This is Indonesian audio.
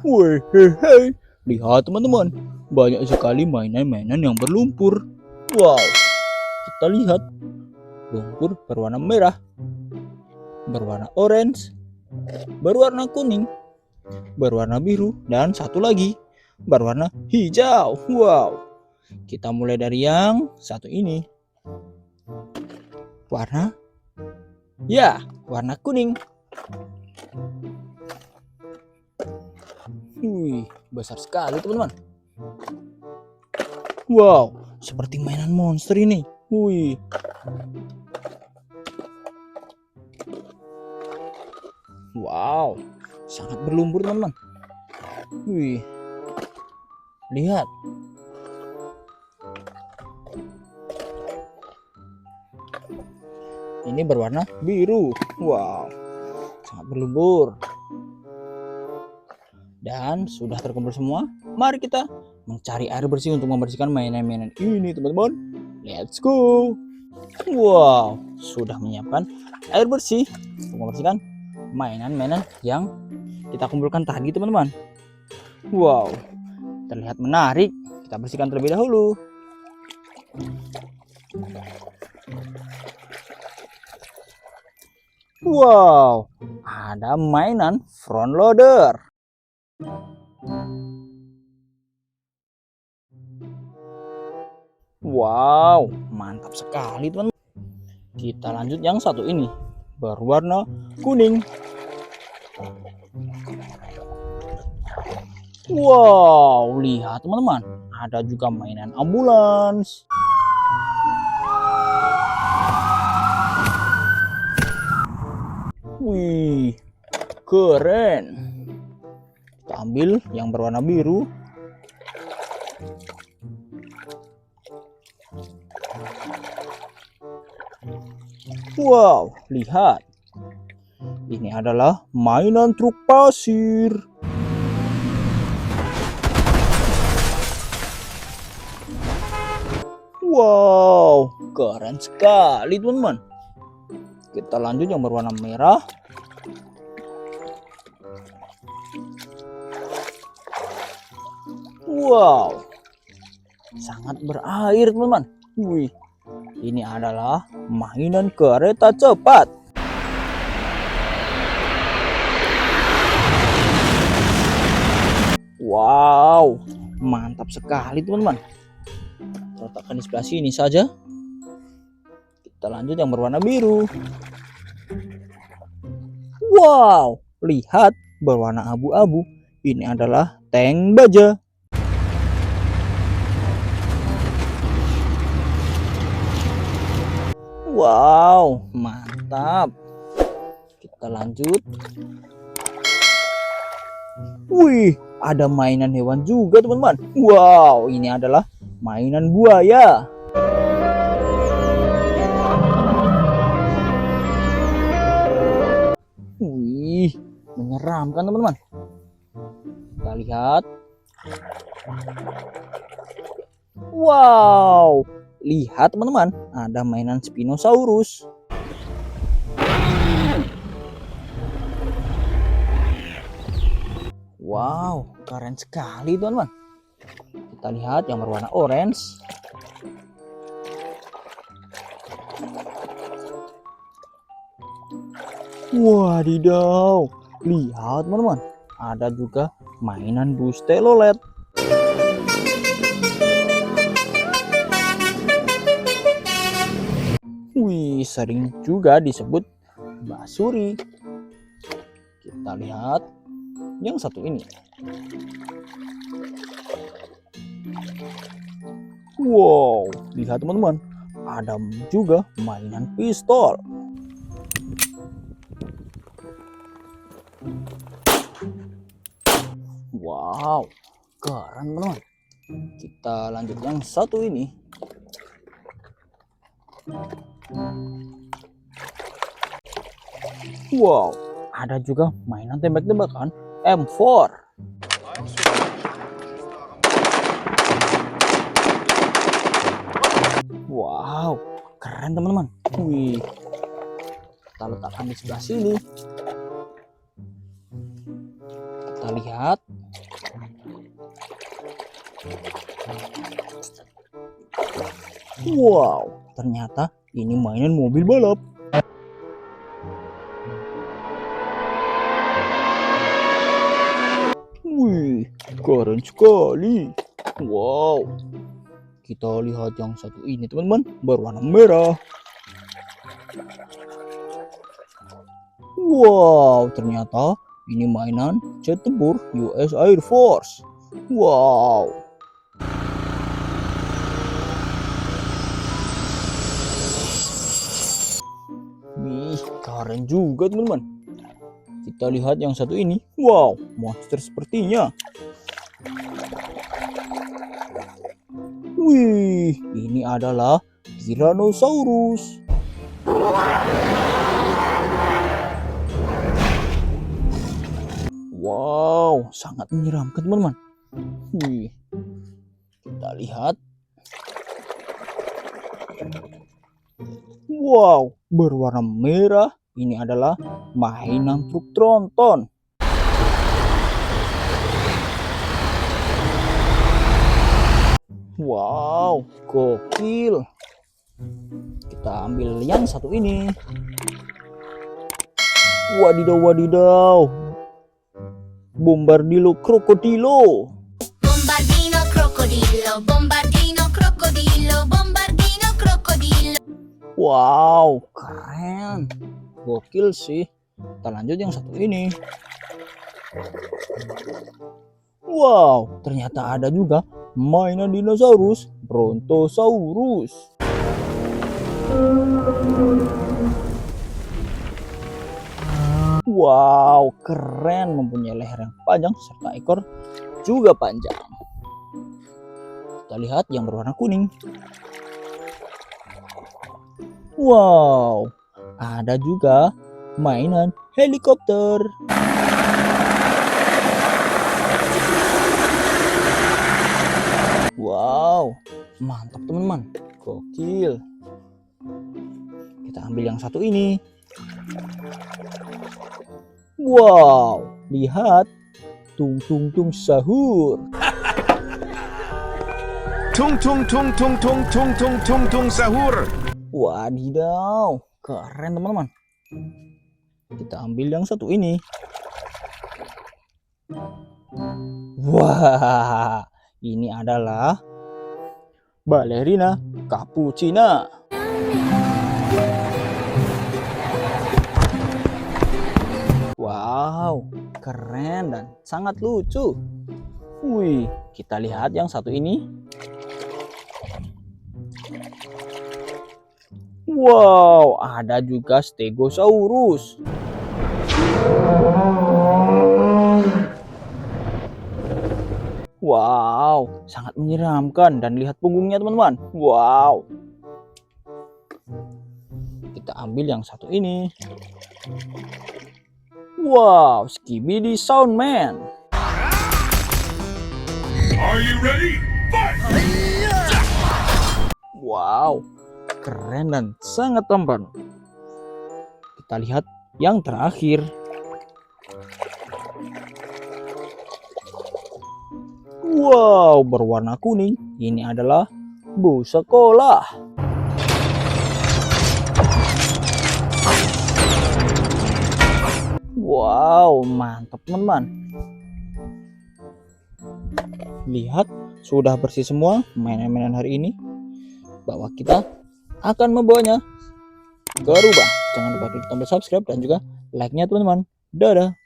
Woi, hei, lihat teman-teman, banyak sekali mainan-mainan yang berlumpur. Wow, kita lihat lumpur berwarna merah, berwarna orange, berwarna kuning, berwarna biru, dan satu lagi berwarna hijau. Wow, kita mulai dari yang satu ini. Warna kuning. Wih, besar sekali teman-teman. Wow, seperti mainan monster ini. Wih. Wow, sangat berlumpur teman-teman. Wih, lihat. Ini berwarna biru. Wow, sangat berlumpur. Dan sudah terkumpul semua. Mari kita mencari air bersih untuk membersihkan mainan-mainan ini teman-teman. Let's go. Wow, sudah menyiapkan air bersih untuk membersihkan mainan-mainan yang kita kumpulkan tadi teman-teman. Wow, terlihat menarik. Kita bersihkan terlebih dahulu. Wow, ada mainan front loader. Wow, mantap sekali teman-teman. Kita lanjut yang satu ini, berwarna kuning. Wow, lihat teman-teman, ada juga mainan ambulans. Wih, keren. Kita ambil yang berwarna biru. Wow, lihat. Ini adalah mainan truk pasir. Wow, keren sekali teman-teman. Kita lanjut yang berwarna merah. Wow, sangat berair teman-teman. Wih, ini adalah mainan kereta cepat. Wow, mantap sekali teman-teman. Letakkan di sebelah sini saja. Kita lanjut yang berwarna biru. Wow, lihat berwarna abu-abu. Ini adalah tank baja. Wow, mantap. Kita lanjut. Wih, ada mainan hewan juga teman-teman. Wow, ini adalah mainan buaya. Wih, menyeramkan teman-teman. Kita lihat. Wow, lihat teman-teman, ada mainan Spinosaurus. Wow, keren sekali teman-teman. Kita lihat yang berwarna orange. Wadidaw, lihat teman-teman, ada juga mainan bus telolet. Wih, sering juga disebut basuri. Kita lihat yang satu ini. Wow, lihat teman-teman, ada juga mainan pistol. Wow, keren teman-teman. Kita lanjut yang satu ini. Wow, ada juga mainan tembak-tembakan M4. Wow, keren teman-teman. Wih, kita letakkan di sebelah sini. Kita Kita lihat. Wow, ternyata ini mainan mobil balap. Wih, keren sekali. Wow, kita lihat yang satu ini teman-teman, berwarna merah. Wow, ternyata ini mainan jet tempur US Air Force. Wow. Wih, keren juga teman-teman. Kita lihat yang satu ini. Wow, monster sepertinya. Wih, ini adalah Tyrannosaurus. Wow, sangat menyeramkan teman-teman. Wih, kita lihat. Wow, berwarna merah. Ini adalah mainan truk tronton. Wow, gokil. Kita ambil yang satu ini. Wadidaw, wadidaw. Bombardilo krokodilo. Bombardino crocodillo, bombardino crocodillo, bombardino crocodillo. Wow, keren. Gokil sih. Kita lanjut yang satu ini. Wow, ternyata ada juga mainan dinosaurus, Brontosaurus. Wow, keren, mempunyai leher yang panjang serta ekor juga panjang. Kita lihat yang berwarna kuning. Wow, ada juga mainan helikopter. Wow, mantap teman-teman, gokil. Kita ambil yang satu ini. Wow, lihat, tung tung tung sahur. Tung tung tung tung tung tung tung tung tung sahur. Wadidaw, keren teman-teman. Kita ambil yang satu ini. Wah, ini adalah balerina cappuccina. Wow, keren dan sangat lucu. Wih, kita lihat yang satu ini. Wow, ada juga Stegosaurus. Wow, sangat menyeramkan dan lihat punggungnya teman-teman. Wow. Kita ambil yang satu ini. Wow, Skibidi Soundman. Are you ready? Fight! Wow, keren dan sangat tampan. Kita lihat yang terakhir. Wow, berwarna kuning. Ini adalah bus sekolah. Wow, mantap teman-teman. Lihat, sudah bersih semua mainan-mainan hari ini. Bahwa kita akan membawanya ke rubah. Jangan lupa klik tombol subscribe dan juga like-nya teman-teman. Dadah.